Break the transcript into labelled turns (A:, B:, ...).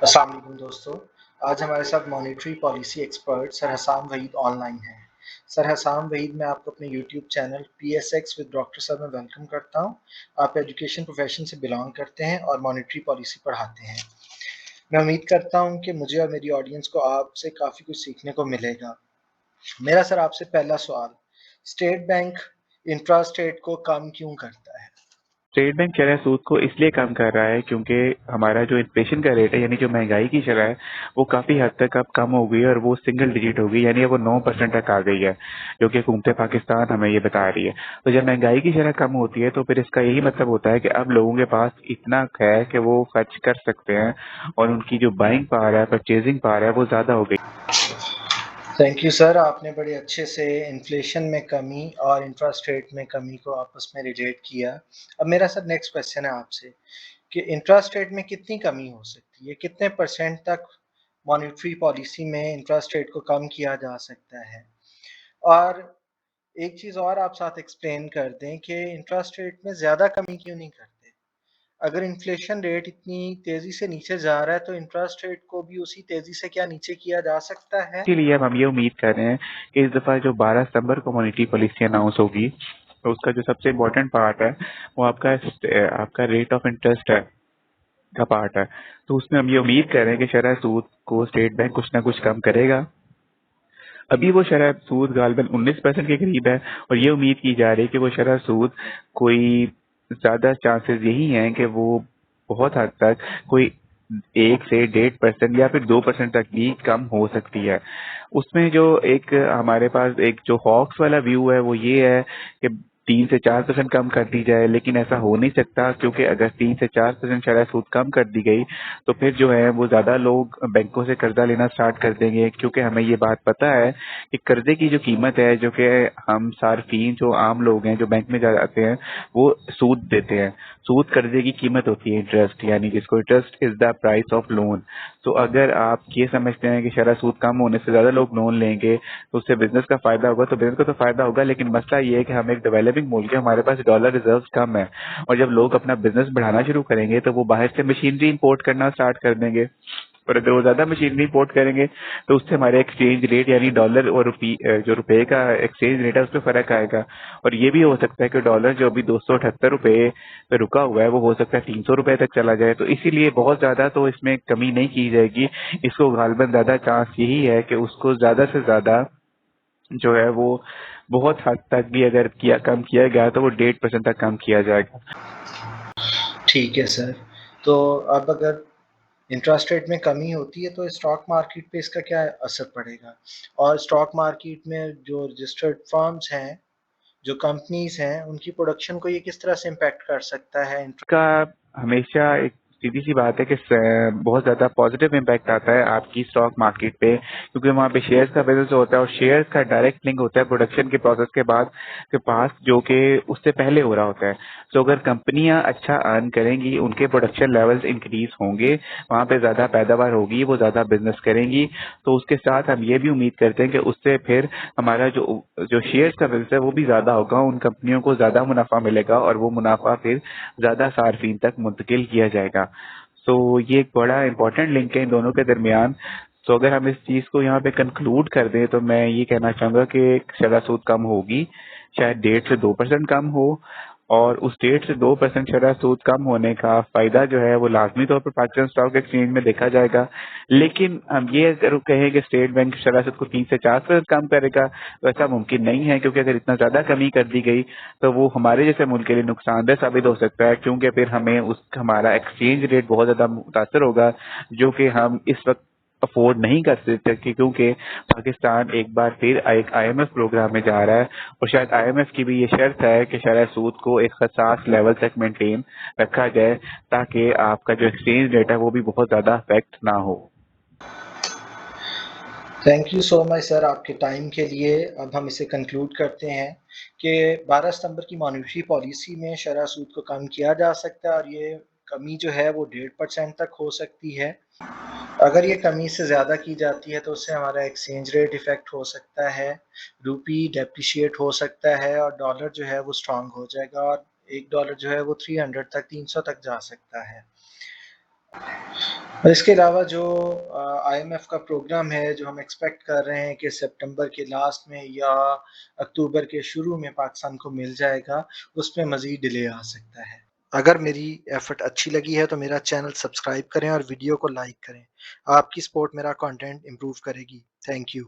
A: अस्सलाम वालेकुम दोस्तों। आज हमारे साथ monetary policy expert sir Hasam Waheed online हैं। सर हसाम वहीद, मैं आपको अपने YouTube channel PSX with doctor साहब में वेलकम करता हूं। आप एजुकेशन प्रोफेशन से बिलोंग करते हैं और मॉनेटरी पॉलिसी पढ़ाते हैं। मैं उम्मीद करता हूं कि मुझे और मेरी ऑडियंस को आपसे काफ़ी कुछ सीखने को मिलेगा। मेरा सर आपसे पहला सवाल, स्टेट बैंक इंट्रा स्टेट को कम क्यों करता है?
B: स्टेट बैंक शरह सूद को इसलिए कम कर रहा है क्योंकि हमारा जो इन्फ्लेशन का रेट है यानी जो महंगाई की शरह है वो काफ़ी हद तक अब कम हो गई है और वो सिंगल डिजिट हो गई, यानी वो 9% तक आ गई है, जो कि हुकूमत पाकिस्तान हमें ये बता रही है। तो जब महंगाई की शरह कम होती है तो फिर इसका यही मतलब होता है कि अब लोगों के पास इतना है कि वो खर्च कर सकते हैं और उनकी जो बाइंग पावर है, परचेजिंग पावर है, वो ज़्यादा हो गई।
A: थैंक यू सर, आपने बड़े अच्छे से इन्फ्लेशन में कमी और इंट्रास्ट रेट में कमी को आपस में रिलेट किया। अब मेरा सर नेक्स्ट क्वेश्चन है आपसे कि इंट्रास्ट रेट में कितनी कमी हो सकती है, कितने परसेंट तक मॉनेटरी पॉलिसी में इंट्रास्ट रेट को कम किया जा सकता है? और एक चीज़ और आप साथ एक्सप्लेन कर दें कि इंट्रास्ट रेट में ज़्यादा कमी क्यों नहीं करते? अगर इन्फ्लेशन रेट इतनी तेज़ी से नीचे जा रहा है तो इंट्रास्ट रेट को भी उसी तेज़ी से क्या नीचे किया जा सकता है?
B: इसीलिए अब हम ये उम्मीद कर रहे हैं कि इस दफ़ा जो 12 सितंबर को मॉनेटरी पॉलिसी अनाउंस होगी तो उसका जो सबसे इम्पोर्टेंट पार्ट है वो आपका रेट ऑफ इंटरेस्ट है का पार्ट है। तो उसमें हम ये उम्मीद कर रहे हैं कि शरह सूद को स्टेट बैंक कुछ ना कुछ कम करेगा। अभी वो शरह सूद गालबन 19% के करीब है और ये उम्मीद की जा रही है कि वो शरह सूद कोई ज़्यादा चांसेस यही हैं कि वो बहुत हद तक कोई 1 से 1.5% या फिर 2% तक भी कम हो सकती है। उसमें जो एक हमारे पास एक जो हॉक्स वाला व्यू है वो ये है कि 3 से 4% कम कर दी जाए, लेकिन ऐसा हो नहीं सकता क्योंकि अगर 3 से 4% शरह सूद कम कर दी गई तो फिर जो है वो ज़्यादा लोग बैंकों से कर्जा लेना स्टार्ट कर देंगे, क्योंकि हमें ये बात पता है कि कर्जे की जो कीमत है, जो कि हम सार्फिन जो आम लोग हैं जो बैंक में जाते हैं वो सूद देते हैं। सूद कर्जे की कीमत होती है, इंटरेस्ट, यानी जिसको interest is the price of loan. तो अगर आप ये समझते हैं कि शरह सूद कम होने से ज़्यादा लोग लोन लेंगे तो उससे बिजनेस का फायदा होगा, तो बिजनेस को तो फायदा होगा, लेकिन मसला ये है कि हम एक डेवलपिंग मुल्क है, हमारे पास डॉलर रिजर्व कम है और जब लोग अपना बिजनेस बढ़ाना शुरू करेंगे तो वो बाहर से मशीनरी इंपोर्ट करना स्टार्ट कर देंगे और अगर वो ज्यादा मशीनरी इंपोर्ट करेंगे तो उससे हमारे एक्सचेंज रेट यानी डॉलर और जो रुपए का एक्सचेंज रेट है उसमें फर्क आएगा। और ये भी हो सकता है कि डॉलर जो अभी 278 रुपए पे रुका हुआ है वो हो सकता है 300 रुपए तक चला जाए। तो इसीलिए बहुत ज्यादा तो इसमें कमी नहीं की जाएगी। इसको गालबन ज्यादा चांस यही है कि उसको ज्यादा से ज्यादा जो है वो बहुत हद तक भी अगर कम किया गया तो वो 1.5% तक कम किया जाएगा।
A: ठीक है सर। तो अब अगर इंटरेस्ट रेट में कमी होती है तो स्टॉक मार्केट पे इसका क्या असर पड़ेगा? और स्टॉक मार्केट में जो रजिस्टर्ड फर्म्स हैं, जो कंपनीज हैं, उनकी प्रोडक्शन को ये किस तरह से इम्पैक्ट कर सकता है?
B: का हमेशा एक सीधी सी बात है कि बहुत ज्यादा पॉजिटिव इम्पैक्ट आता है आपकी स्टॉक मार्केट पे, क्योंकि वहाँ पे शेयर्स का बिजनेस होता है और शेयर्स का डायरेक्ट लिंक होता है प्रोडक्शन के प्रोसेस के बाद के पास, जो कि उससे पहले हो रहा होता है। तो अगर कंपनियां अच्छा अर्न करेंगी, उनके प्रोडक्शन लेवल्स इंक्रीज होंगे, वहाँ पे ज्यादा पैदावार होगी, वो ज्यादा बिजनेस करेंगी, तो उसके साथ हम ये भी उम्मीद करते हैं कि उससे फिर हमारा जो जो शेयर्स का बिजनेस है वो भी ज्यादा होगा, उन कंपनियों को ज्यादा मुनाफा मिलेगा और वो मुनाफा फिर ज्यादा सार्फिन तक मुंतकिल किया जाएगा। तो ये एक बड़ा इंपॉर्टेंट लिंक है इन दोनों के दरमियान। तो अगर हम इस चीज को यहाँ पे कंक्लूड कर दें तो मैं ये कहना चाहूंगा कि शरह सूद कम होगी, शायद 1.5 से 2% कम हो, और उस 1.5 से 2% शरह सूद कम होने का फायदा जो है वो लाजमी तौर पर पाकिस्तान स्टॉक एक्सचेंज में देखा जाएगा। लेकिन हम ये अगर कहें कि स्टेट बैंक शरह सूद को 3 से 4% कम करेगा तो ऐसा मुमकिन नहीं है, क्योंकि अगर इतना ज्यादा कमी कर दी गई तो वो हमारे जैसे मुल्क के लिए नुकसानदेह साबित हो सकता है, क्योंकि फिर हमें हमारा एक्सचेंज रेट बहुत ज्यादा मुतासर होगा, जो कि हम इस वक्त अफोर्ड नहीं कर सकते, क्योंकि पाकिस्तान एक बार फिर एक IMF प्रोग्राम में जा रहा है और शायद IMF की भी ये शर्त है कि शरह सूद को एक खसास लेवल तक मेंटेन रखा जाए ताकि आपका जो एक्सचेंज रेट है वो भी बहुत ज्यादा अफेक्ट ना हो।
A: Thank you so much sir आपके टाइम के लिए। अब हम इसे कंक्लूड करते हैं कि 12 सितंबर की मॉनेटरी पॉलिसी में शरह सूद को कम किया जा सकता है और ये कमी जो है वो 1.5% तक हो सकती है। अगर ये कमी से ज़्यादा की जाती है तो उससे हमारा एक्सचेंज रेट इफ़ेक्ट हो सकता है, रूपी डेप्रिशिएट हो सकता है और डॉलर जो है वो स्ट्रांग हो जाएगा और $1 जो है वो 300 तक 300 तक जा सकता है। اور اس کے علاوہ جو IMF کا پروگرام ہے جو ہم ایکسپیکٹ کر رہے ہیں کہ سپٹمبر کے لاسٹ میں یا اکتوبر کے شروع میں پاکستان کو مل جائے گا، اس میں مزید ڈیلے آ سکتا ہے۔ اگر میری ایفرٹ اچھی لگی ہے تو میرا چینل سبسکرائب کریں اور ویڈیو کو لائک کریں۔ آپ کی سپورٹ میرا کنٹینٹ امپروو کرے گی۔ Thank you.